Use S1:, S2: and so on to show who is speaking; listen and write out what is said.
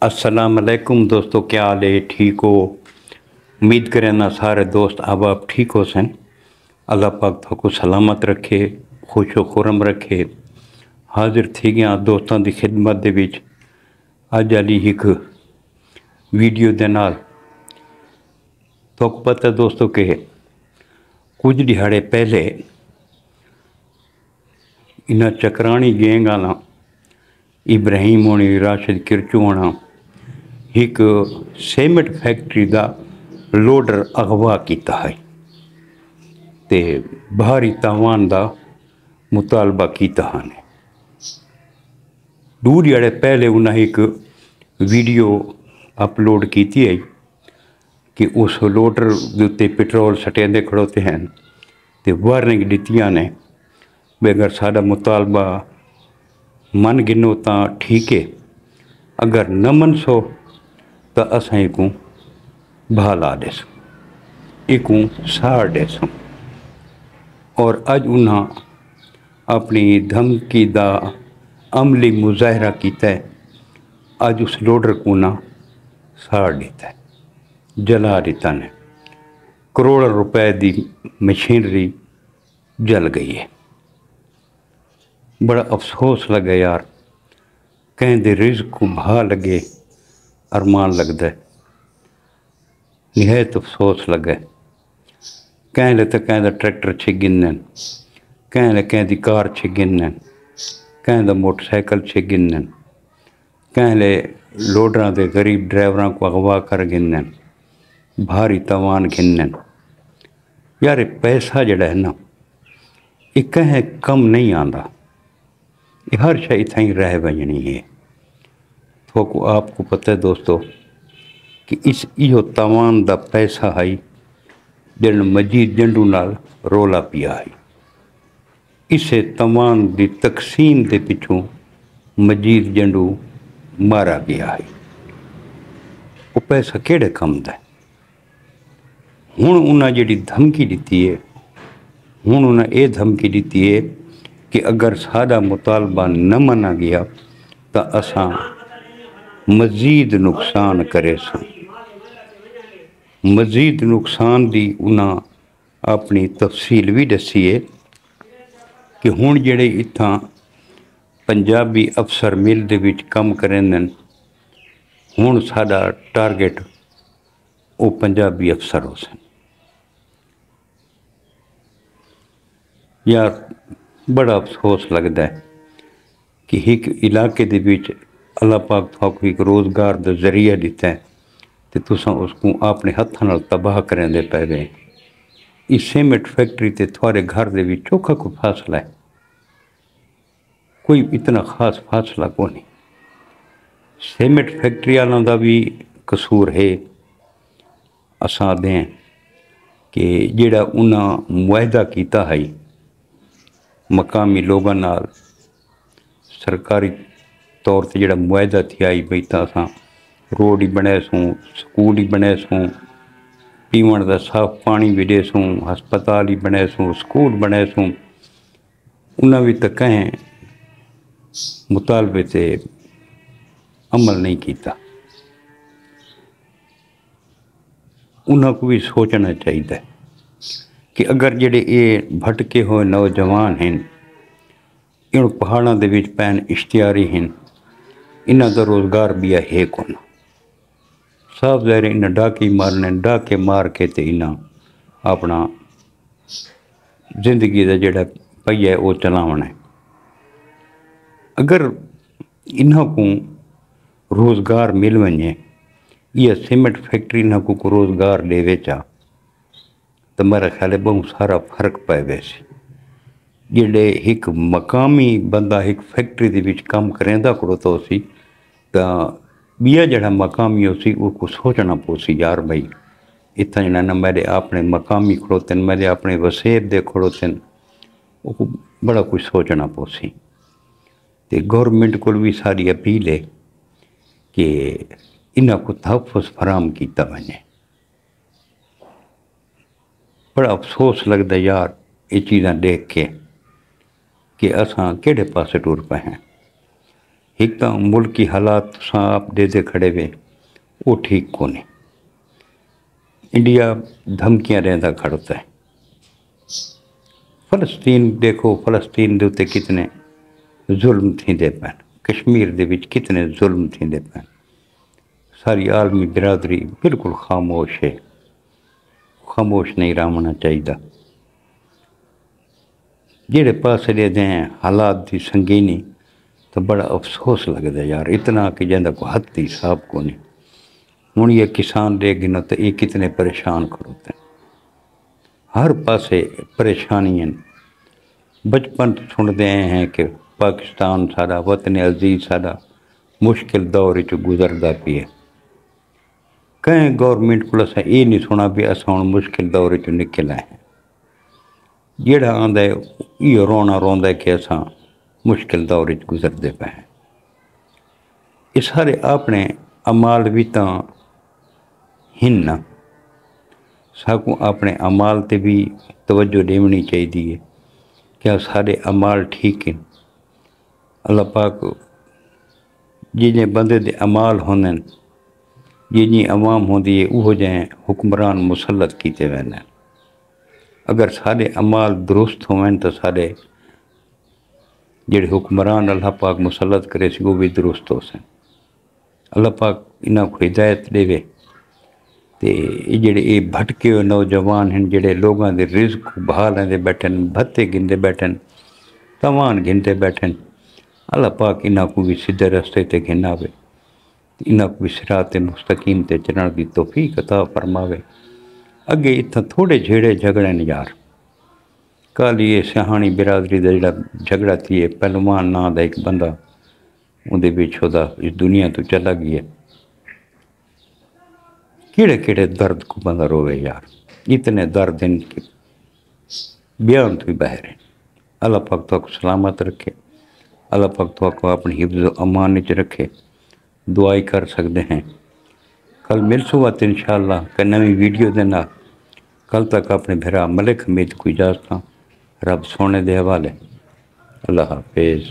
S1: अस्सलाम वालेकुम दोस्तों, क्या हाल है? ठीक हो? उम्मीद करें ना सारे दोस्त अब आप ठीक हो सन। अल्लाह पाक थको सलामत रखे, खुशो खुरम रखे। हाजिर थी गया दोस्तों की खिदमत दे विच अज वाली एक वीडियो दे नाल। तो पता दोस्तों कि कुछ दिहाड़े पहले इन्हां चकरानी गैंग आना इब्राहिम होनी, राशिद किरचू होना एक सीमेंट फैक्ट्री का लोडर अगवा किया है ते भारी तावान का मुतालबा किया है। दो दिहाड़े पहले उन्हें एक वीडियो अपलोड की है कि उस लोडर के उत्ते पेट्रोल सटेंदे खड़ोते हैं तो वार्निंग दित्तियां ने भी अगर साडा मुतालबा मन गिनो तो ठीक है, अगर न मनसो तो असां इकूं भाल आ देसूं, इकूं साड़ देसूं। और अज उन्हें अपनी धमकी का अमली मुजाहरा किया है। अज उस लोडर को ना साड़ दिता है, जला दिता ने। करोड़ों रुपए की मशीनरी जल गई है। बड़ा अफसोस लगे यार, कहीं दे रिज़्क़ को भा लगे अरमान लगता है, निहायत अफसोस लगे। कहीं तो कहीं ट्रैक्टर छिगिन, कहीं कार छिगिन, कहीं मोटरसाइकिल छिगिन, कहीं लोडर के गरीब ड्राइवरों को अगवा कर गिन, भारी तवान गिन। यार पैसा जड़ा है ना, ये कहीं कम नहीं आता, ये हर शय इतना ही रह वजनी है। तो आपको पता है दोस्तों कि इस इहो तवान का पैसा है जिन मजीद जंडू नाल रोला पिया है। इसे तवान की तकसीम के पिछों मजीद जंडू मारा गया है। वो पैसा केड़े कम दा है? हुण उन्हें जी धमकी दी है, हुण उन्हें ये धमकी दी है कि अगर साडा मुतालबा न मना गया तो असां मजीद नुकसान करे सो। मजीद नुकसान की उन्हें अपनी तफसील भी दसी है कि हुण जेड़े इत्थां पंजाबी अफसर मिल दे विच काम करेंदे, हुण साडा टारगेट वो पंजाबी अफसर हो सन। यार बड़ा अफसोस लगता है कि एक इलाके दे विच अल्लाह पाक थाकू एक रोज़गार का जरिया दिता है तो तुसां उसको अपने हत्थां नाल तबाह करेंदे पै गए। इस सीमेंट फैक्ट्री ते थोड़े घर दे विच चोखा कोई फासला है, कोई इतना खास फासला को नहीं। सीमेंट फैक्ट्री वालों का भी कसूर है। असां दें कि जेड़ा उन्हें मुआहदा किया है मकामी लोगों नाल, सरकारी तौर पर जोड़ा मुआहदा थी आई बई तो असां रोड ही बने सूँ, स्कूल ही बने सूँ, पीवन का साफ पानी भी दे सूँ, हस्पताल ही बने सूँ, स्कूल बने सूँ। उन्हें भी तो कहें मुतालबे से अमल नहीं किया। उन्हें को भी सोचना चाहिए कि अगर जेड़े ये भटके हुए नौजवान हैं, इन पहाड़ों के विच पैन इश्तियारी हैं, इन्हों का रोज़गार भी है कौन। साफ ज़ाहिर इन्हें डाके मारने, डाके मार के तो इन्हें अपना जिंदगी का जोड़ा पहिया है वो चलावना है। अगर इन्हों को रोज़गार मिल वने, यह सीमेंट फैक्ट्री इन्हों को रोज़गार देवे चा तो मेरा ख्याल है बहुत सारा फर्क पै वैसे। जेड़े एक मकामी बंदा एक फैक्ट्री के विच काम करेंदा खड़ोता उसी तो बिया जड़ा मकामी उसी उसको सोचना पोसी यार भाई इतना जना ना मेरे अपने मकामी खड़ोते, मेरे अपने वसेब दे खड़ोते, वो बड़ा कुछ सोचना पोसी। तो गौरमेंट को भी सारी अपील है कि इन्हों को तहफ़्फ़ुज़ फराम किया वने। बड़ा अफसोस लगता यार ये चीज़ां देख के कि असां केड़े पासे टुर पे हैं। ایک تو ملک کی حالات تساں آپ دے کھڑے ہوئے وہ ٹھیک کونے. انڈیا دھمکیاں رہندا کھڑتا ہے. فلسطین دیکھو، فلسطین دے اتے کتنے ظلم تھیندے پین، کشمیر دے وچ کتنے ظلم تھیندے پین. ساری عالمی برادری بالکل خاموش ہے، خاموش نہیں رہنا چاہیے. جہے پاسے دے دیں حالات دی سنگینی تو بڑا افسوس لگتا ہے یار، اتنا کہ جہاں کو حد دی حساب کو نہیں. ہوں یہ کسان دے گنا تو یہ کتنے پریشان کھڑوتے ہیں، ہر پاسے پریشانی ہیں. بچپن سنتے ہیں کہ پاکستان سارا وطن عزیز سارا مشکل دور چ گزرتا پیا. کہیں گورنمنٹ کو اسا یہ نہیں سنا بھی اسا ہوں مشکل دور چ نکل آئے ہیں. جیڑا آندا ہے یہ رونا روندا ہے کہ اسا مشکل دور چ گزرتے پے ہیں. یہ سارے اپنے عمال بھی تاں ہن نا، ساکوں اپنے عمال تے بھی توجہ دینی چاہیے کہ سارے عمال ٹھیک ہیں. اللہ پاک جن بندے دے عمال ہوندے جن عوام ہوندی ہے وہ جائیں حکمران مسلط کیتے ویندے. اگر سارے عمال درست ہوئیں تو سارے جڑے حکمران اللہ پاک مسلط کرے سی وہ بھی درست ہو سن. اللہ پاک انہاں کو ہدایت دے وے تے یہ جڑے یہ بھٹکے ہوئے نوجوان ہیں جڑے لوگاں دے رزق بہا لیندے بیٹھن، بھتے گندے بیٹھن، تاوان گھنتے بیٹھن، اللہ پاک انہاں کو بھی سیدھے رستے تے گھناوے، انہاں کو بھی صراط مستقیم تے چلن دی توفیق عطا فرماوے. اگے اتنا تھوڑے جھیڑے جھگڑے نے یار، کل یہ سہانی برادری دا جڑا جھگڑا تھی پہلوان ناں دا ایک بندہ اندے وچ ہودا اس دنیا تو چلا گیا. کیڑے کیڑے درد کو بندہ روے یار، اتنے درد ان کے بیان تو ہی باہر ہیں. اللہ پاک تو کو سلامت رکھے، اللہ پاک تو کو اپنی حفظ و امان وچ رکھے. دعائی کر سکتے ہیں. کل مل سوات انشاءاللہ کہ نوی ویڈیو دینا. کل تک اپنے بھرا ملک حمید کو اجازت رب سونے دے حوالے. اللہ حافظ.